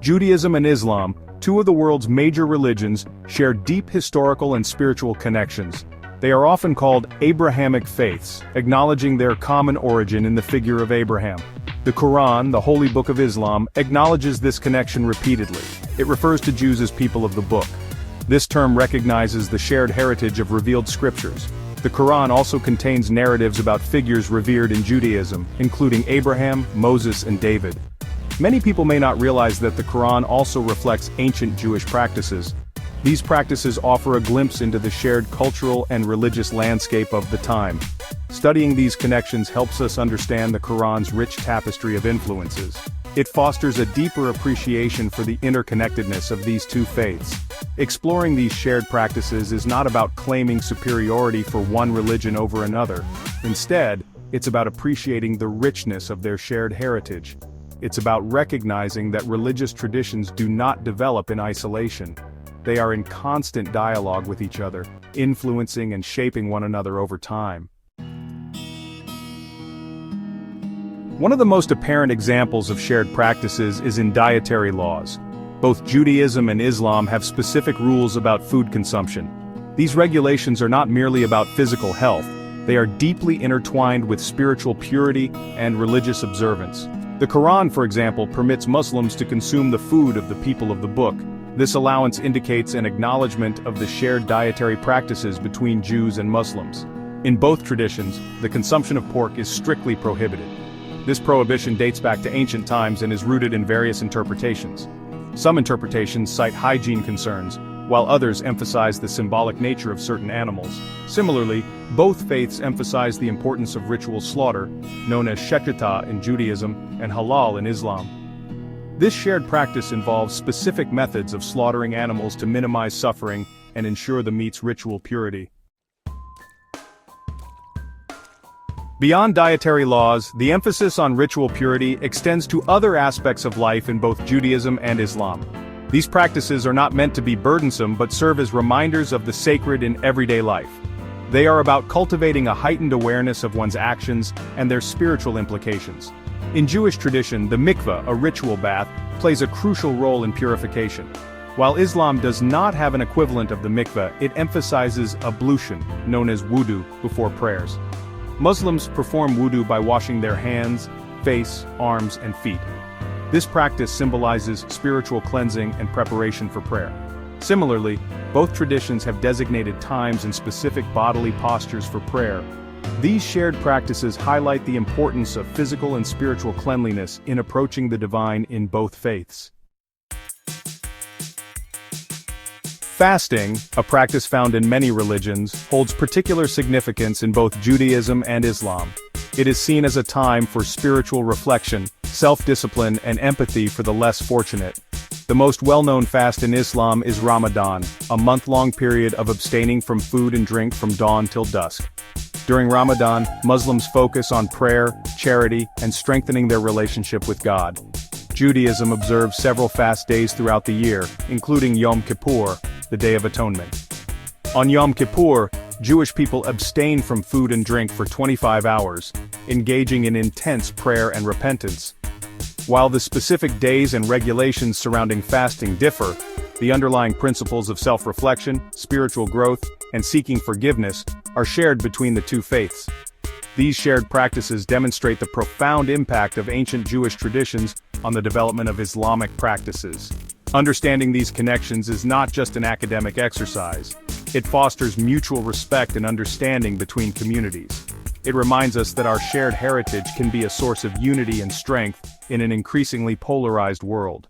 Judaism and Islam, two of the world's major religions, share deep historical and spiritual connections. They are often called Abrahamic faiths, acknowledging their common origin in the figure of Abraham. The Quran, the holy book of Islam, acknowledges this connection repeatedly. It refers to Jews as people of the book. This term recognizes the shared heritage of revealed scriptures. The Quran also contains narratives about figures revered in Judaism, including Abraham, Moses, and David. Many people may not realize that the Quran also reflects ancient Jewish practices. These practices offer a glimpse into the shared cultural and religious landscape of the time. Studying these connections helps us understand the Quran's rich tapestry of influences. It fosters a deeper appreciation for the interconnectedness of these two faiths. Exploring these shared practices is not about claiming superiority for one religion over another. Instead, it's about appreciating the richness of their shared heritage. It's about recognizing that religious traditions do not develop in isolation. They are in constant dialogue with each other, influencing and shaping one another over time. One of the most apparent examples of shared practices is in dietary laws. Both Judaism and Islam have specific rules about food consumption. These regulations are not merely about physical health, they are deeply intertwined with spiritual purity and religious observance. The Quran, for example, permits Muslims to consume the food of the people of the book. This allowance indicates an acknowledgement of the shared dietary practices between Jews and Muslims. In both traditions, the consumption of pork is strictly prohibited. This prohibition dates back to ancient times and is rooted in various interpretations. Some interpretations cite hygiene concerns, while others emphasize the symbolic nature of certain animals. Similarly, both faiths emphasize the importance of ritual slaughter, known as shechita in Judaism and halal in Islam. This shared practice involves specific methods of slaughtering animals to minimize suffering and ensure the meat's ritual purity. Beyond dietary laws, the emphasis on ritual purity extends to other aspects of life in both Judaism and Islam. These practices are not meant to be burdensome but serve as reminders of the sacred in everyday life. They are about cultivating a heightened awareness of one's actions and their spiritual implications. In Jewish tradition, the mikveh, a ritual bath, plays a crucial role in purification. While Islam does not have an equivalent of the mikveh, it emphasizes ablution, known as wudu, before prayers. Muslims perform wudu by washing their hands, face, arms, and feet. This practice symbolizes spiritual cleansing and preparation for prayer. Similarly, both traditions have designated times and specific bodily postures for prayer. These shared practices highlight the importance of physical and spiritual cleanliness in approaching the divine in both faiths. Fasting, a practice found in many religions, holds particular significance in both Judaism and Islam. It is seen as a time for spiritual reflection, self-discipline, and empathy for the less fortunate. The most well-known fast in Islam is Ramadan, a month-long period of abstaining from food and drink from dawn till dusk. During Ramadan, Muslims focus on prayer, charity, and strengthening their relationship with God. Judaism observes several fast days throughout the year, including Yom Kippur, the Day of Atonement. On Yom Kippur, Jewish people abstain from food and drink for 25 hours, engaging in intense prayer and repentance. While the specific days and regulations surrounding fasting differ, the underlying principles of self-reflection, spiritual growth, and seeking forgiveness are shared between the two faiths. These shared practices demonstrate the profound impact of ancient Jewish traditions on the development of Islamic practices. Understanding these connections is not just an academic exercise. It fosters mutual respect and understanding between communities. It reminds us that our shared heritage can be a source of unity and strength in an increasingly polarized world.